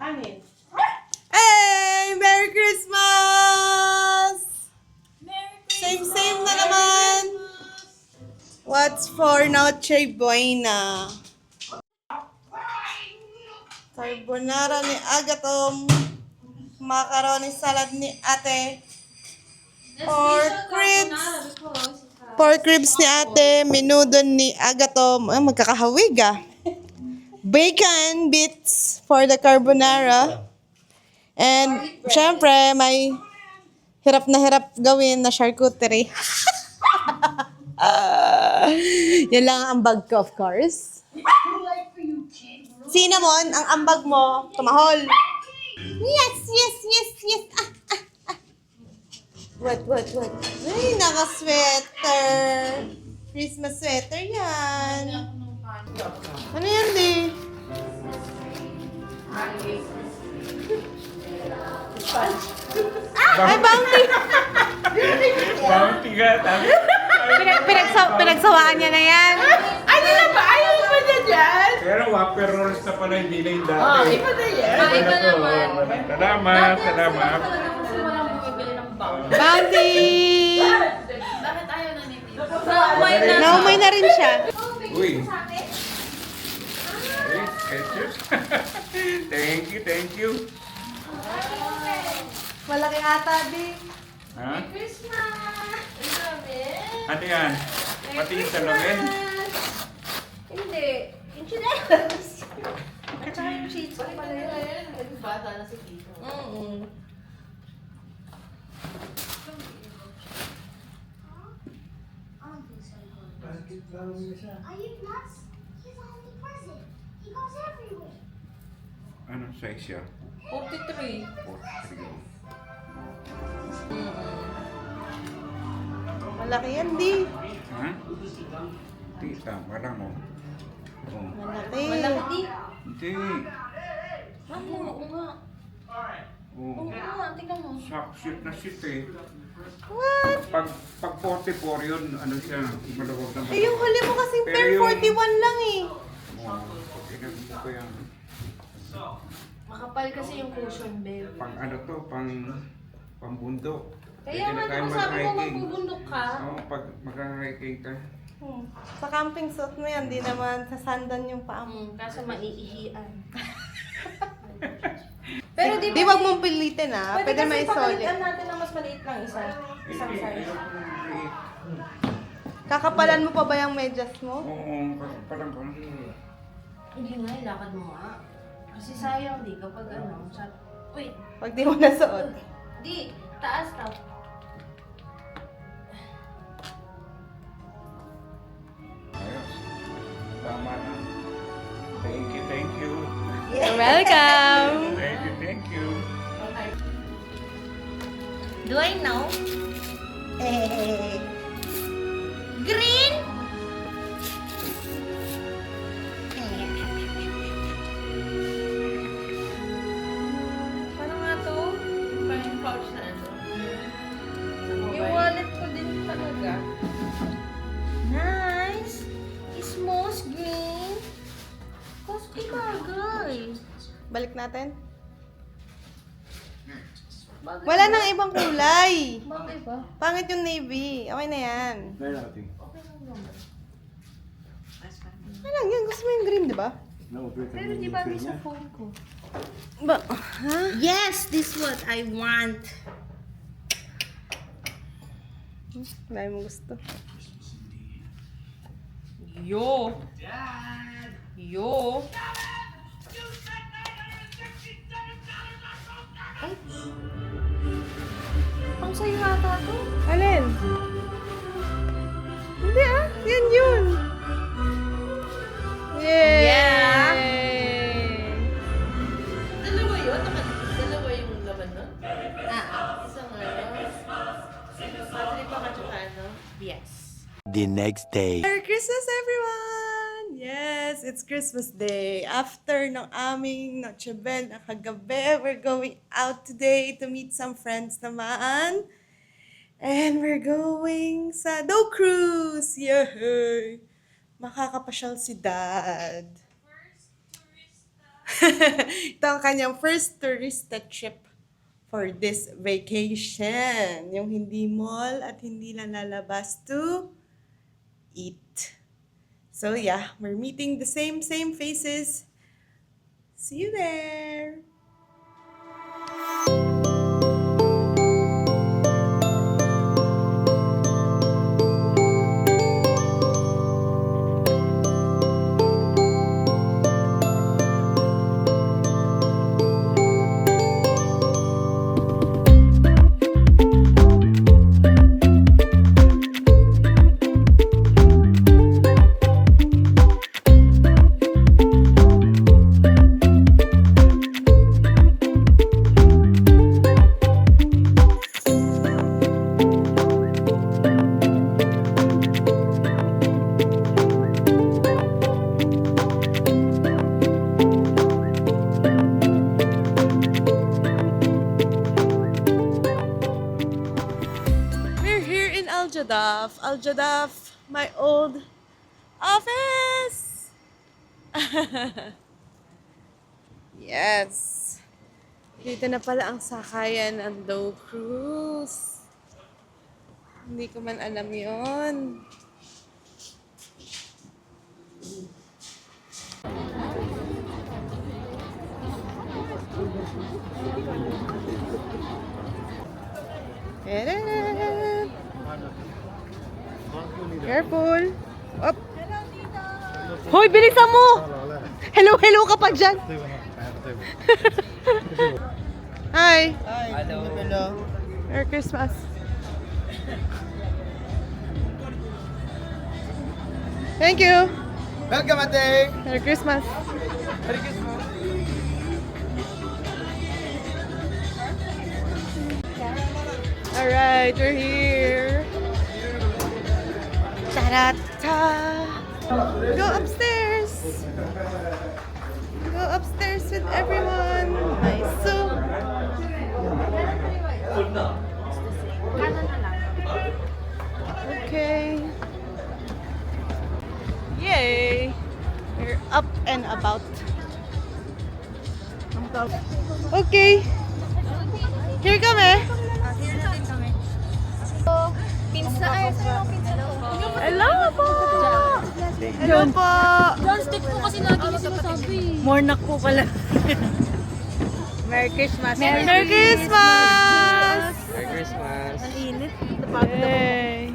Anin? Hey! Merry Christmas! Same na naman. What's for Noche Buena? Carbonara ni Agatom. Macaroni salad ni ate. Pork ribs ni ate. Menudo ni Agatom. Ay, magkakahawig ah. Bacon bits for the carbonara. And, syempre, may hirap na hirap gawin na charcuterie. Yan lang ang ambag ko, of course. Cinnamon, ang ambag mo, tumahol. Yes. What? Ay, naka-sweater. Christmas sweater yan. Ano yan, di? Ay, bounty! Bounty ka, tabi. Pinagsawaan niya na yan. Ano na ba? Ayaw pa na dyan? Pero Whopper rolls na pala, hindi na yung dati. Iba na yan. Iba na naman. Salamat. Kasi walang bumibili ng bounty. Bounty! Bakit ayaw na ni Tito? Naumay na rin siya. Uy. Uy, ketchup. Thank you. Malaki ata, di. Ha? Christmas! Ano yan? Pati yung salamin? Hindi. Enchiladas. At saka yung cheese pa pala yun. Bata na si Tito. Are you nuts? He's the only present. He goes everywhere. Anong size siya? 43. 43. Malaki yan, di. Ha? Tita, parang mo. Oh. Malaki. Malaki. Hindi. Ano? Oo nga. Oo Oh. nga. Tingnan mo. Shoot na shoot eh. What? Pag 44 yun, ano siya, malawag na Eh, yung huli mo kasing Pero pair yung- 41 lang eh. Pinagin ko yan. Makapal kasi yung cushion, babe. Pang ano to, pang bundok. Kaya Pwede na nga tayo naman sabi mo mag-hiking. magbubundok ka. Oo, pag mag-hiking ka. Sa camping suit mo yan, di naman sasandan yung paa mo. Kaso maiihian. Pero di Di wag mong pilitin ah. Pwede may solid. papalitan natin ng mas maliit lang isa. Isang size. Kakapalan mo pa ba yung medyas mo? Oo, parang Hindi nga, ilakad mo nga. Kasi sayang di kapag ano. Wait, Pag di mo nasuot. di. Taas tap. ayos. Tama na. Thank you. You're welcome! Thank you. Do I know? Green? Paano nga to? Parang pouch na ano? Yung wallet ko din talaga. Nice! Smooth green. Koski bagay. Balik natin. Bagay Wala ba? nang ibang kulay. Bagay ba? Pangit yung navy. Okay na yan. Okay lang naman. Ano lang yan? Gusto mo yung green, di ba? Pero di ba sa phone ko? Ba? Ha? Yes, this is what I want. Wala mo gusto. Yo. Yo. Ay. Pang sa'yo ata to. Alin? Hindi ah. Yan yun. Yay! Yeah. Dalawa yun? Dalawa yung laman nun? Isang battery pa ka tsaka ano? Yes. The next day. Merry Christmas, everyone! Yes, it's Christmas Day. After ng aming Noche Buena kagabi, we're going out today to meet some friends naman. And we're going sa Doe Cruise! Yay! Makakapasyal si Dad. Ito ang kanyang first tourista trip for this vacation. Yung hindi mall at hindi lang lalabas to eat. So yeah, we're meeting the same faces. See you there! We're here in Al Jadaf. Al Jadaf, my old office. Yes. Dito na pala ang sakayan ng Dow Cruise. Hindi ko man alam yon. Tadaan! Careful. Up. Hoy, bilisan mo! Hello ka pa dyan. Hi. Hello. Merry Christmas. Thank you. Welcome, ate! Merry Christmas. Merry Christmas! Alright, we're here. Ta-da-ta. Go upstairs. Go upstairs with everyone. Nice. So, okay. Yay. We're up and about. Okay. Here kami. Hello po! Hello po! John stick po kasi lagi niya sinasabi. Mornak po pala. Merry Christmas. Merry Christmas! Merry Christmas! Ang init. Yay!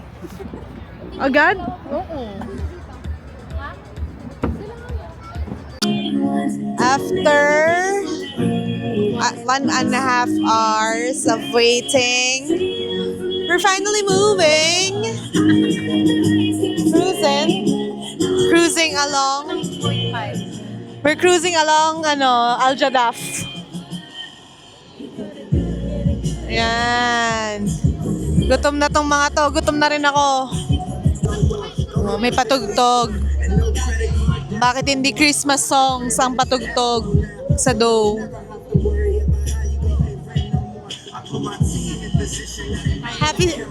Agad? Oo. After 1.5 hours of waiting, we're finally moving. Cruising along. We're cruising along Al Jadaf. Ayan. Gutom na tong mga to. Gutom na rin ako. Oh, may patugtog. Bakit hindi Christmas songs ang patugtog sa Dow?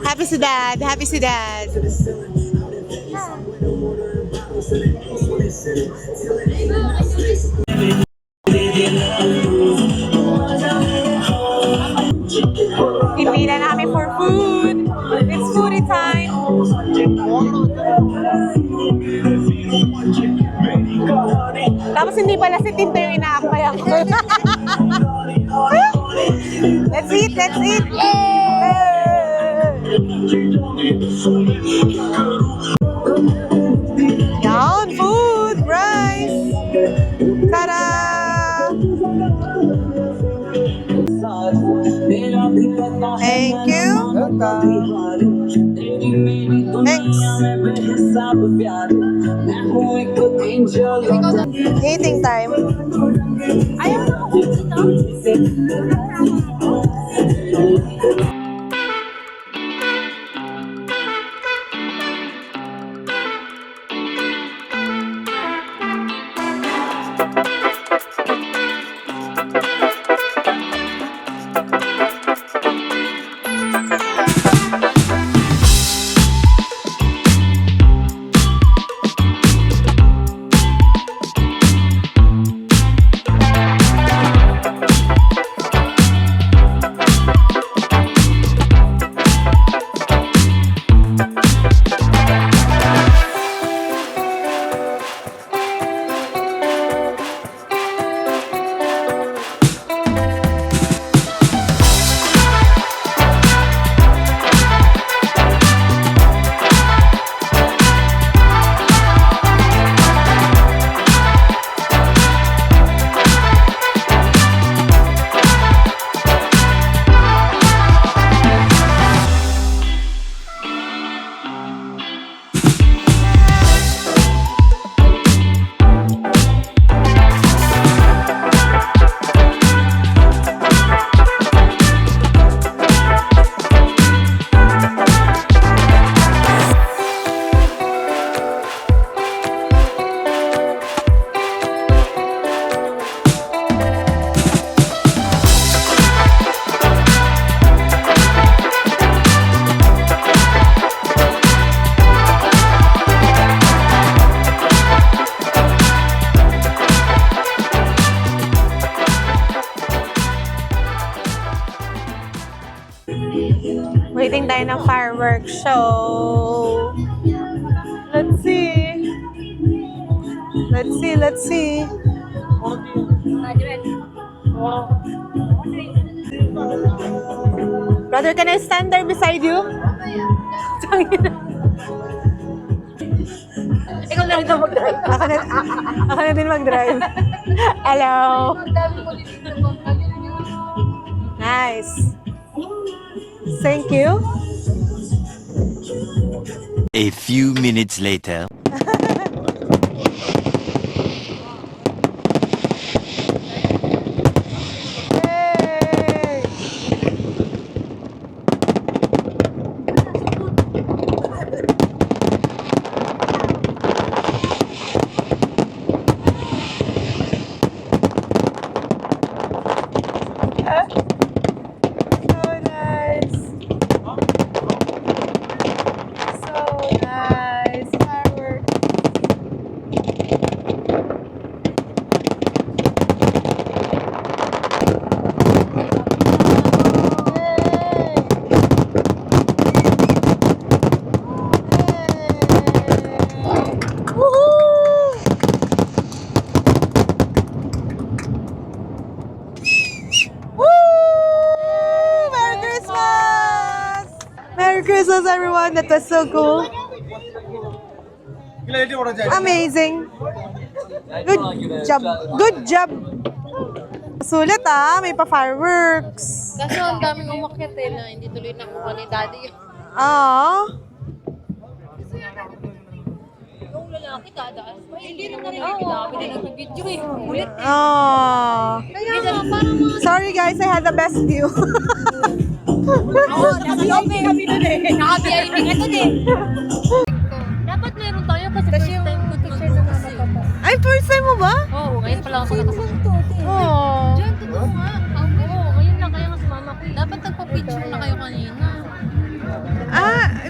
Happy si Dad. Happy si Dad. Pipila namin for food. It's foodie time. Tapos hindi pala si Tinto yung inaakbayan ko. Let's eat! Let's eat! Yan! Food! Rice! Tada! Thank you! Thanks! Eating time. Ayaw na ako dito. Waiting tayo ng fireworks show. Let's see. Let's see. Brother, can I stand there beside you? Ikaw na rin daw mag-drive. Ako na din mag-drive. Hello. Nice. Thank you. A few minutes later. Hey. So nice. So nice. Fireworks. Merry Christmas! Merry Christmas, everyone. That was so cool. Amazing. Good job. Good job. Sulit may pa-fireworks. Kaso ang daming umakyat na hindi tuloy nakuha ni Daddy. Yung lalaki dadaas. Hindi na narinig. Dami din nag-video Ulit. Kaya Parang mga... sorry guys, I had the best view. Naka-VIP kami dun Naka-VIP ka dun Dapat meron tayo kasi first time ko mag-book Ay, first time mo ba? Oo, ngayon pala ako nakasama. Oh. Diyan, totoo nga. Oo, ngayon lang kaya nga sumama ko. Dapat nagpa-picture na kayo kanina.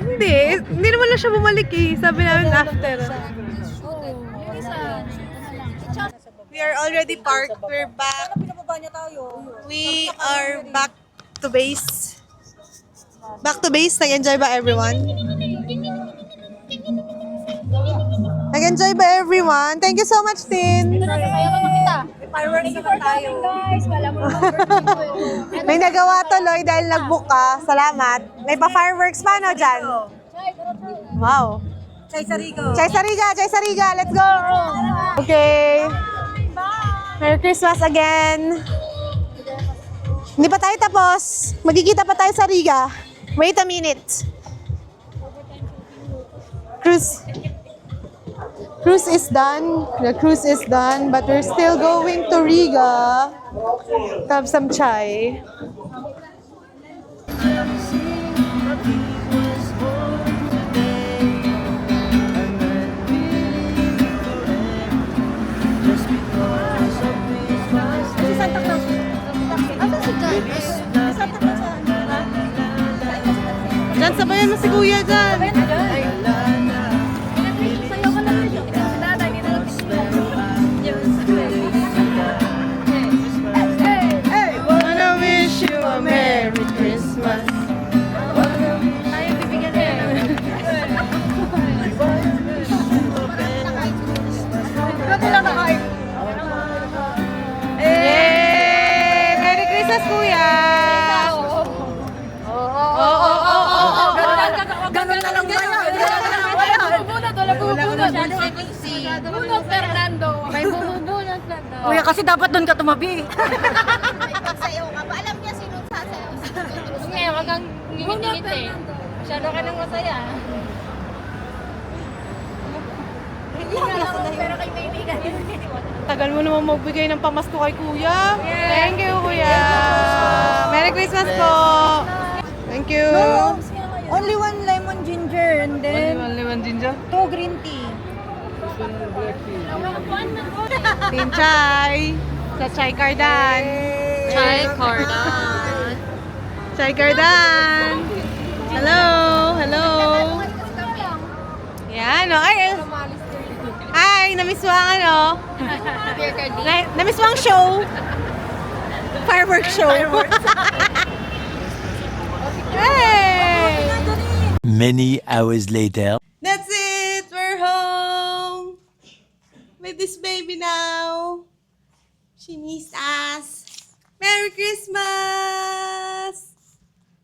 Hindi. Hindi naman na siya bumalik Sabi namin after. Oo, yung isa. We are already parked. We're back. We are back to base. Back to base. Nag-enjoy ba everyone? Nag-enjoy ba everyone? Thank you so much, Tin. Kaya ka makita. Fireworks naman tayo. Guys, wala mo naman. May nagawa tuloy dahil nag-book ka. Salamat. May pa-fireworks pa, no, dyan? Wow. Chay Sariga. Let's go. Okay. Merry Christmas again. Hindi pa tayo tapos. Magkikita pa tayo sa Riga. Wait a minute. Cruise is done. The cruise is done, but we're still going to Riga to have some chai. Diyan, sabayan mo si Kuya dyan. Sayaw ka lang rin. Si Dada, hindi na lang Wanna wish you a Merry Christmas. tayo bibigyan niya. Ba't lang nakain? Yay! Merry Christmas, Kuya! Ganun na lang kayo. Wala bubunot. Bunot, Fernando. May bubunot na daw. Kuya, kasi dapat doon ka tumabi. Sayaw ka ba? Alam niya sino sasayaw. Ngayon, wag kang ngingit eh. Masyado ka nang masaya. Pero kay kaibigan yun. Tagal mo naman magbigay ng pamasko kay Kuya. Thank you, Kuya. Merry Christmas po. Thank you. Only one lemon ginger and then Only one ginger? 2 green tea. Team Chai. Sa Chai Cardan. Chai Cardan. Chai Cardan. Hello. Hello. Yan, no. Ay, hi, namiss mo ang ano? Namiss mo ang show? Fireworks show. Hey! Many hours later. That's it! We're home! With this baby now. She needs us. Merry Christmas!